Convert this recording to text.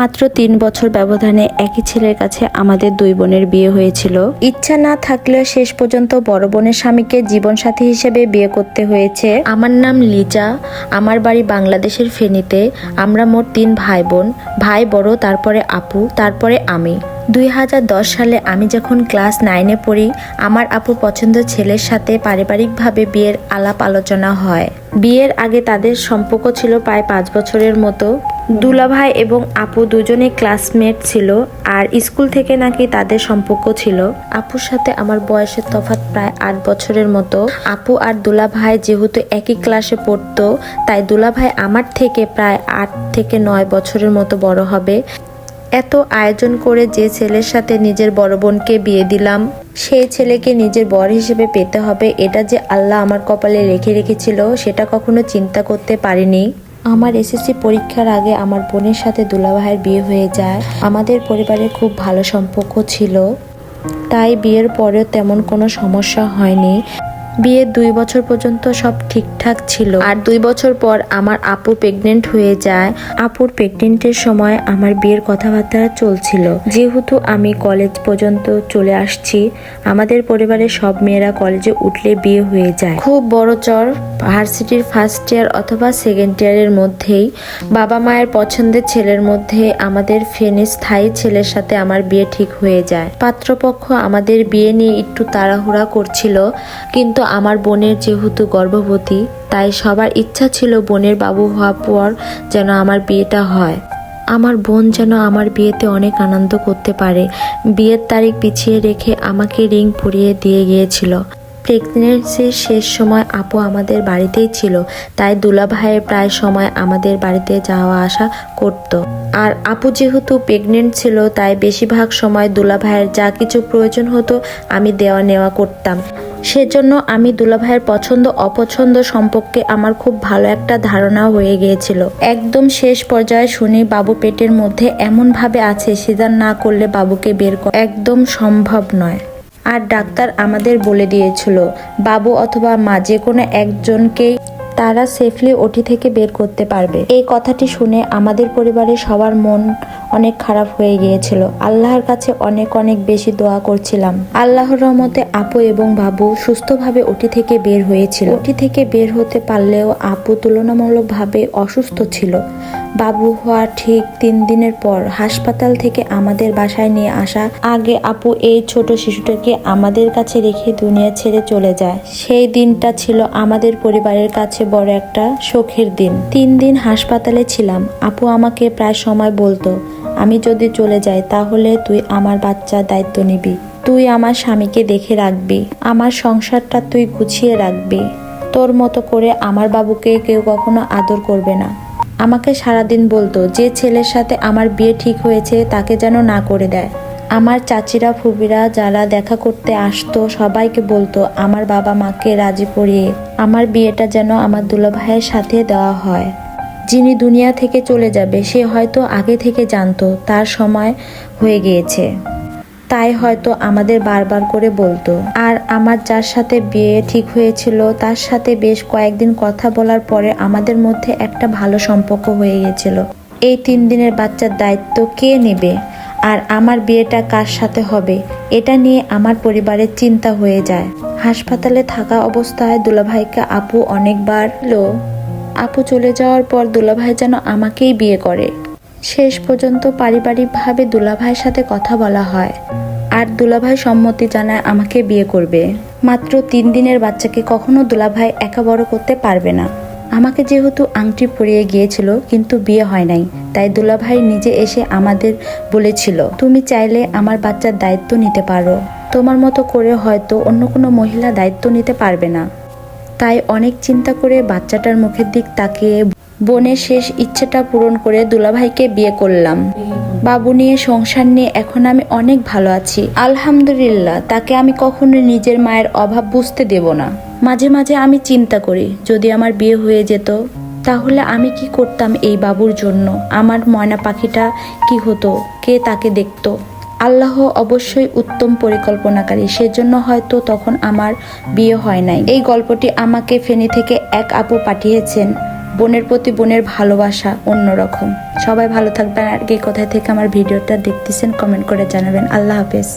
মাত্র ৩ বছর ব্যবধানে একই ছেলের কাছে আমাদের দুই বোনের বিয়ে হয়েছিল। ইচ্ছা না থাকলেও শেষ পর্যন্ত বড় বোনের স্বামীকে জীবনসাথী হিসেবে বিয়ে করতে হয়েছে। আমার নাম লিজা, আমার বাড়ি বাংলাদেশের ফেনীতে। আমরা মোট ৩ ভাই বোন। ভাই বড়, তারপরে আপু, তারপরে আমি। 2010 সালে আমি যখন ক্লাস 9-এ পড়ি, আমার আপু পছন্দের ছেলের সাথে পারিবারিকভাবে বিয়ের আলাপ আলোচনা হয়। বিয়ের আগে তাদের সম্পর্ক ছিল প্রায় 5 বছরের মতো। দুলাভাই এবং আপু দুজনে ক্লাসমেট ছিল, আর স্কুল থেকে নাকি তাদের সম্পর্ক ছিল। আপুর সাথে আমার বয়সের তফাৎ প্রায় 8 বছরের মতো। আপু আর দুলাভাই যেহেতু একই ক্লাসে পড়তো, তাই দুলাভাই আমার থেকে প্রায় 8 থেকে 9 বছরের মতো বড় হবে। এত আয়োজন করে যে ছেলের সাথে নিজের বড় বোনকে বিয়ে দিলাম, সেই ছেলেকে নিজের বর হিসেবে পেতে হবে, এটা যে আল্লাহ আমার কপালে রেখেছিল সেটা কখনো চিন্তা করতে পারিনি। আমার এসএসসি পরীক্ষার আগে আমার বোনের সাথে দুলাভাইয়ের বিয়ে হয়ে যায়। আমাদের পরিবারে খুব ভালো সম্পর্ক ছিল, তাই বিয়ের পরেও তেমন কোনো সমস্যা হয়নি। বিয়ের 2 বছর পর্যন্ত সব ঠিকঠাক ছিল, আর 2 বছর পর আমার আপু প্রেগনেন্ট হয়ে যায়। আপুর প্রেগনেন্টের সময় আমার বিয়ের কথাবার্তা চলছিল। যেহেতু আমি কলেজ পর্যন্ত চলে আসছি, আমাদের পরিবারের সব মেয়েরা কলেজে উঠলে বিয়ে হয়ে যায়। খুব বড় চর, ভার্সিটির ফার্স্ট ইয়ার অথবা সেকেন্ড ইয়ারের মধ্যেই বাবা মায়ের পছন্দের ছেলের মধ্যে আমাদের ফেনীর স্থায়ী ছেলের সাথে আমার বিয়ে ঠিক হয়ে যায়। পাত্রপক্ষ আমাদের বিয়ে নিয়ে একটু তাড়াহুড়া করছিল, কিন্তু আমার বোনের যেহেতু গর্ভবতী, তাই সবার ইচ্ছা ছিল বোনের বাবু হওয়ার পর যেন আমার বিয়েটা হয়। আমার বোন যেন আমার বিয়েতে অনেক আনন্দ করতে পারে। বিয়ের তারিখ পিছিয়ে রেখে আমাকে রিং পরিয়ে দিয়ে গিয়েছিল। প্রেগনেন্সির শেষ সময় আপু আমাদের বাড়িতেই ছিল, তাই দুলাভাইয়ের প্রায় সময় আমাদের বাড়িতে যাওয়া আসা করত। আর আপু যেহেতু প্রেগনেন্ট ছিল, তাই বেশিরভাগ সময় দুলাভাইয়ের যা কিছু প্রয়োজন হতো আমি দেওয়া নেওয়া করতাম। সেজন্য আমি দুলাভাইয়ের পছন্দ অপছন্দ সম্পর্কে আমার খুব ভালো একটা ধারণা হয়ে গিয়েছিল। একদম শেষ পর্যায়ে শুনি বাবু পেটের মধ্যে এমনভাবে আছে, সিজার না করলে বাবুকে বের করা একদম সম্ভব নয়। আর ডাক্তার আমাদের বলে দিয়েছিল বাবু অথবা মা যে কোনো একজনকেই তারা সেফলি ওটি থেকে বের করতে পারবে। এই কথাটি শুনে আমাদের পরিবারের সবার মন অনেক খারাপ হয়ে গিয়েছিল। আল্লাহর কাছে অনেক অনেক বেশি দোয়া করছিলাম। আল্লাহর রহমতে আপু এবং বাবু সুস্থভাবে ওটি থেকে বের হয়েছিল। ওটি থেকে বের হতে পারলেও আপু তুলনামূলকভাবে অসুস্থ ছিল। বাবু হওয়ার ঠিক 3 দিনের পর হাসপাতাল থেকে আমাদের বাসায় নিয়ে আসা আগে আপু এই ছোট শিশুটাকে আমাদের কাছে রেখে দুনিয়া ছেড়ে চলে যায়। সেই দিনটা ছিল আমাদের পরিবারের কাছে বড় একটা শোকের দিন। 3 দিন হাসপাতালে ছিলাম। আপু আমাকে প্রায় সময় বলতো, আমি যদি চলে যাই তাহলে তুই আমার বাচ্চার দায়িত্ব নিবি, তুই আমার স্বামীকে দেখে রাখবি, আমার সংসারটা তুই গুছিয়ে রাখবি, তোর মতো করে আমার বাবুকে কেউ কখনো আদর করবে না। আমাকে সারাদিন বলতো যে ছেলের সাথে আমার বিয়ে ঠিক হয়েছে তাকে যেন না করে দেয়। আমার চাচিরা ফুবিরা যারা দেখা করতে আসতো সবাইকে বলতো আমার বাবা মাকে রাজি করিয়ে আমার বিয়েটা যেন আমার দুলাভাইয়ের সাথে দেওয়া হয়। যিনি দুনিয়া থেকে চলে যাবে সে হয়তো আগে থেকে জানতো তার সময় হয়ে গিয়েছে, তাই হয়তো আমাদের বারবার করে বলতো। আর আমার যার সাথে বিয়ে ঠিক হয়েছিল তার সাথে বেশ কয়েকদিন কথা বলার পরে আমাদের মধ্যে একটা ভালো সম্পর্ক হয়ে গিয়েছিল। এই 3 দিনের বাচ্চার দায়িত্ব কে নেবে আর আমার বিয়েটা কার সাথে হবে, এটা নিয়ে আমার পরিবারের চিন্তা হয়ে যায়। হাসপাতালে থাকা অবস্থায় দুলাভাইকে আপু অনেকবার আপু চলে যাওয়ার পর দুলাভাই যেন আমাকেই বিয়ে করে। শেষ পর্যন্ত পারিবারিকভাবে দুলাভাইয়ের সাথে কথা বলা হয়, আর দুলাভাই সম্মতি জানায় আমাকে বিয়ে করবে। মাত্র 3 দিনের বাচ্চাকে কখনো দুলাভাই একা বড় করতে পারবে না। আমাকে যেহেতু আংটি পরিয়ে গিয়েছিল কিন্তু বিয়ে হয় নাই, তাই দুলাভাই নিজে এসে আমাদের বলেছিল, তুমি চাইলে আমার বাচ্চার দায়িত্ব নিতে পারো, তোমার মতো করে হয়তো অন্য কোনো মহিলা দায়িত্ব নিতে পারবে না। তাই অনেক চিন্তা করে বাচ্চাটার মুখের দিক তাকিয়ে বোনের শেষ ইচ্ছেটা পূরণ করে দুলাভাইকে বিয়ে করলাম। বাবু নিয়ে সংসার নিয়ে এখন আমি অনেক ভালো আছি, আলহামদুলিল্লাহ। তাকে আমি কখনো নিজের মায়ের অভাব বুঝতে দেব না। মাঝে মাঝে আমি চিন্তা করি যদি আমার বিয়ে হয়ে যেত তাহলে আমি কি করতাম এই বাবুর জন্য, আমার ময়না পাখিটা কি হতো, কে তাকে দেখতো। আল্লাহ অবশ্যই উত্তম পরিকল্পনাকারী, সেজন্য হয়তো তখন আমার বিয়ে হয় নাই। এই গল্পটি আমাকে ফেনী থেকে এক আপু পাঠিয়েছেন। বোনের প্রতি বোনের ভালোবাসা অন্যরকম। সবাই ভালো থাকবেন, আর কে কোথায় থেকে আমার ভিডিওটা দেখতেছেন কমেন্ট করে জানাবেন। আল্লাহ হাফেজ।